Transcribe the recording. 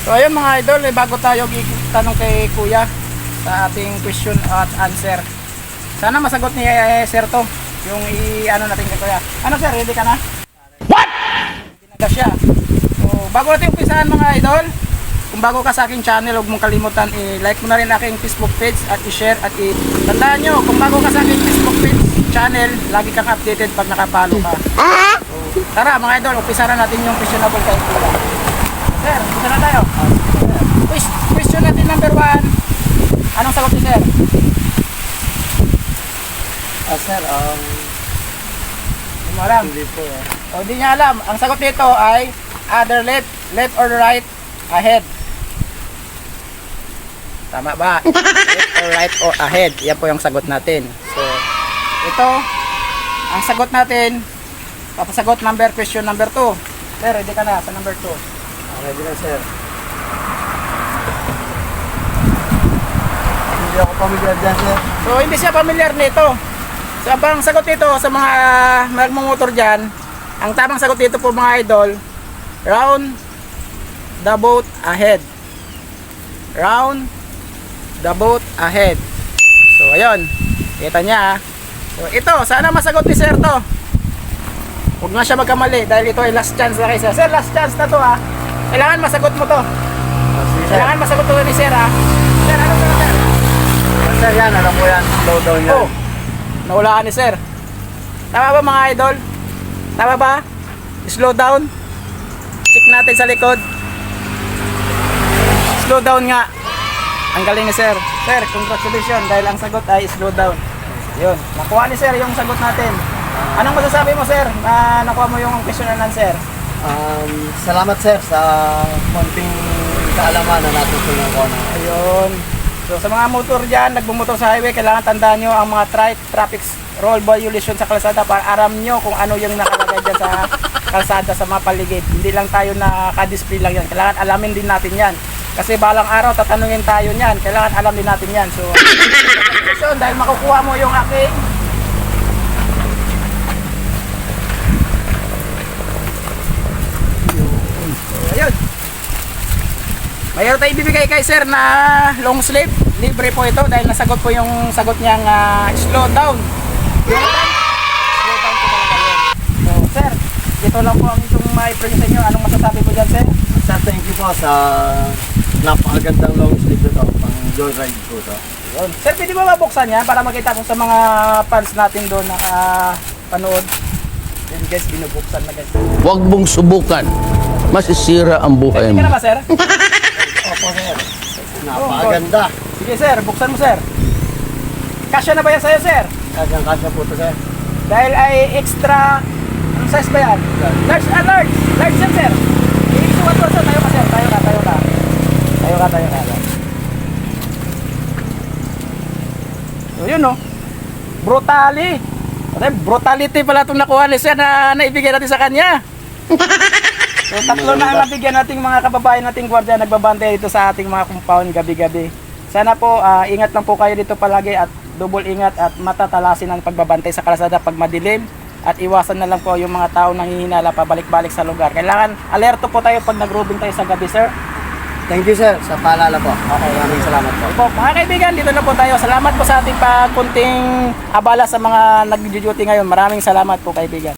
So ayun mga idol, bago tayo tanong kay Kuya sa ating question at answer. Sana masagot ni Sir to, yung i-ano natin kay Kuya. Ano sir, ready ka na? What? Hindi na siya. So bago natin umpisahan mga idol, kung bago ka sa aking channel, huwag mong kalimutan i-like mo na rin aking Facebook page at i-share at tandaan nyo, kung bago ka sa aking Facebook page channel, lagi kang updated pag nakapalo ka. So, tara mga idol, umpisahan natin yung questionable kay Kuya. Sir, umpisa na tayo. Question natin number 1. Anong sagot ni Sir? Sir, Hindi mo alam. hindi po. O, hindi niya alam. Ang sagot nito ay other left or right, ahead. Tama ba? Left or right or ahead. Yan po yung sagot natin. So, ito, ang sagot natin, papasagot question number 2. Sir, ready ka na sa number 2. Ready na, sir. Hindi ako pamilyar dyan, sir. So, hindi siya familiar nito. So, ang sagot nito sa mga nagmumotor dyan, ang tamang sagot dito po mga idol, round the boat ahead. Round the boat ahead. So, ayun. Kita niya. So, ito, sana masagot ni Sir to. Huwag na siya magkamali dahil ito ay last chance na kay Sir. Sir, last chance na to ha. Kailangan masagot mo to. Sige, sir. Kailangan masagot to ni Sir ha. Sir, ano sagot Sir? Sir, yan. Alam mo yan. Slow down yan. Oh, nawalaan ni Sir. Tama ba mga idol? Tama ba? Slow down. Check natin sa likod. Slow down nga. Ang galing ni Sir. Sir, congratulations dahil ang sagot ay slow down. Yun. Nakuha ni Sir yung sagot natin. Anong masasabi mo Sir na nakuha mo yung question and answer? Salamat, sir, sa konting kaalaman na natutunan ko na. Ayun. So sa mga motor dyan, nagbumotor sa highway, kailangan tandaan nyo ang mga traffic rule violation sa kalsada para aram nyo kung ano yung nakalagay dyan sa kalsada sa mga paligid. Hindi lang tayo naka-display lang yan. Kailangan alamin din natin yan. Kasi balang araw, tatanungin tayo niyan. Kailangan alam din natin yan. So, dahil makukuha mo yung aking ayun. Mayroon tayo ibibigay kay Sir na long sleeve. Libre po ito dahil nasagot po yung sagot niyang slow down. Slow down po talaga yun. So, Sir, ito lang po ang itong ma-present sa inyo. Anong masasabi mo dyan, Sir? Sir, thank you po sa napakagandang long sleeve ito. Pang joyride po ito. Yun. Sir, pwede ba mabuksan yan para makita ko sa mga fans natin doon na panood? Yun guys, binubuksan na guys. Huwag mong subukan. Masisira ang buhay Ready ka mo. na ba, Sir? Opo, sir. Napakaganda. Sige, Sir, buksan mo, Sir. Kasya na ba yan sa'yo, Sir? Kasyang-kasya po ito, sir. Dahil ay extra, anong size ba yan? Large, large. Large yan, Sir. Iisukat mo, Sir. Tayo ka, Sir. Tayo ka. Tayo ka. So, yun, no? Brutality pala itong nakuha ni Sir na naibigay natin sa kanya. So, tatlo na ang nabigyan nating mga kababayan nating gwardiya nagbabantay dito sa ating mga compound gabi-gabi. Sana po, ingat lang po kayo dito palagi at double ingat at matatalasin ang pagbabantay sa kalsada pag madilim at iwasan na lang po yung mga tao nanghihinala pabalik-balik sa lugar. Kailangan alerto po tayo pag nag-roving tayo sa gabi, Sir. Thank you, sir, sa paalala po. Okay, Maraming salamat po. po. Mga kaibigan, dito na po tayo. Salamat po sa ating pagkunting abala sa mga nag-duty ngayon. Maraming salamat po, kaibigan.